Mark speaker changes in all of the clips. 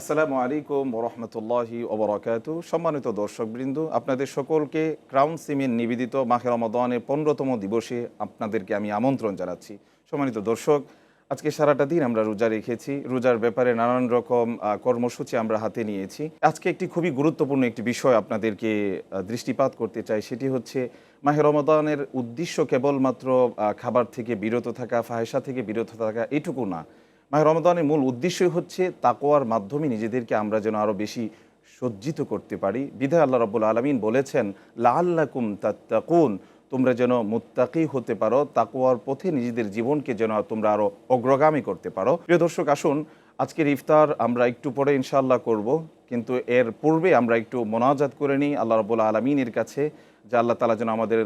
Speaker 1: আসসালামু আলাইকুম ওরহমতুল্লাহি ওবরাকাতু। সম্মানিত দর্শকবৃন্দ, আপনাদের সকলকে ক্রাউন সিমেন্ট নিবেদিত মাহে রমাদানের 15তম দিবসে আপনাদেরকে আমি আমন্ত্রণ জানাচ্ছি। সম্মানিত দর্শক, আজকে সারাটা দিন আমরা রোজা রেখেছি। রোজার ব্যাপারে নানান রকম কর্মসূচি আমরা হাতে নিয়েছি। আজকে একটি খুবই গুরুত্বপূর্ণ একটি বিষয় আপনাদেরকে দৃষ্টিপাত করতে চাই। সেটি হচ্ছে মাহে রমাদানের উদ্দেশ্য কেবলমাত্র খাবার থেকে বিরত থাকা, ফাহেসা থেকে বিরত থাকা এটুকু না। মাহে রমাদানের মূল উদ্দেশ্যই হচ্ছে তাকওয়ার মাধ্যমে নিজেদেরকে আমরা যেন আরও বেশি সজ্জিত করতে পারি। বিধায় আল্লাহ রাব্বুল আলামিন বলেছেন, লাআল্লাকুম তাত্তাকুন, তোমরা যেন মুত্তাকি হতে পারো, তাকওয়ার পথে নিজেদের জীবনকে যেন তোমরা আরও অগ্রগামী করতে পারো। প্রিয় দর্শক, আসুন আজকের ইফতার আমরা একটু পরে ইনশাআল্লাহ করব, কিন্তু এর পূর্বে আমরা একটু মোনাজাত করে নিই আল্লাহ রাব্বুল আলামিনের কাছে, যে আল্লাহ তাআলা যেন আমাদের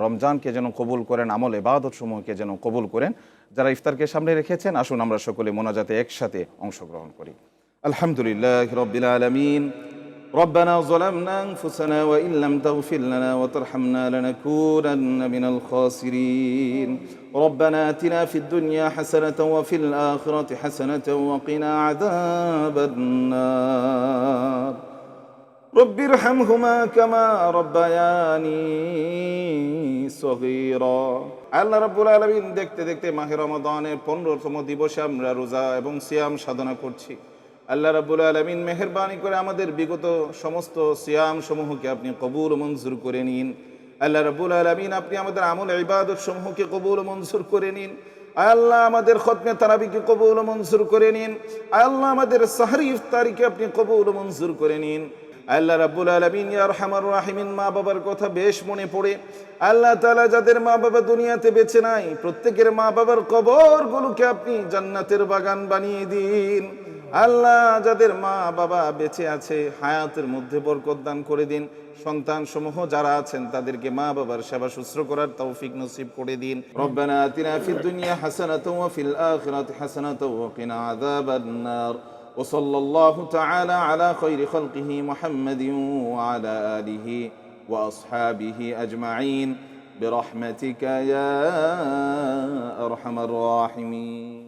Speaker 1: রমজানকে যেন কবুল করেন, আমল ইবাদত সমূহকে যেন কবুল করেন। যারা ইফতারকে সামনে রেখেছেন, আসুন আমরা সকলে মোনাজাতে একসাথে অংশগ্রহণ করি। আলহামদুলিল্লাহি রাব্বিল আলামিন। ربنا ظلمنا أنفسنا وإن لم تغفر لنا وترحمنا لنكونن من الخاسرين ربنا آتنا في الدنيا حسنة وفي الآخرة حسنة وقنا عذاب النار رب ارحمهما كما ربياني صغيرا। আল্লাহ রাব্বুল আলামিন, দেখতে দেখতে মাহে রমাদানের 15তম দিবসে আমরা রোজা এবং সিয়াম সাধনা করছি। আল্লাহ রাব্বুল আলামিন মেহেরবানি করে আমাদের বিগত সমস্ত সিয়াম সমূহকে আপনি কবুল ও মঞ্জুর করে নিন। আল্লাহ রাব্বুল আলামিন, আপনি আমাদের আমল ইবাদত সমূহকে কবুল ও মঞ্জুর করে নিন। আল্লাহ আমাদের খতমে তারাবিকে কবুল ও মঞ্জুর করে নিন। আল্লাহ আমাদের সাহরি ইফতারিকে আপনি কবুল ও মঞ্জুর করে নিন। আল্লাহ রাব্বুল আলামিন, ইয়া আরহামার রাহিমিন, মা বাবার কথা বেশ মনে পড়ে আল্লাহ তাআলা যাদের মা বাবা দুনিয়াতে বেঁচে নাই, প্রত্যেকের মা বাবার কবরগুলোকে আপনি জান্নাতের বাগান বানিয়ে দিন। আল্লাহ যাদের মা বাবা বেঁচে আছে, হায়াতের মধ্যে বরকত দান করে দিন। সন্তান সমূহ যারা আছেন তাদেরকে মা বাবার সেবা শুশ্রূষা করার তৌফিক নসিব করে দিন। রব্বানা আতিনা ফিদ দুনিয়া হাসানাতাও ওয়া ফিল আখিরাতি হাসানাতাও ওয়া কিনা আযাবান নার। ওয়া সাল্লাল্লাহু তাআলা আলা খায়রি খালকিহি মুহাম্মাদিন ওয়া আলা আলিহি ওয়া আসহাবিহি আজমাইন বিরহমাতিকা ইয়া আরহামার রাহিমিন।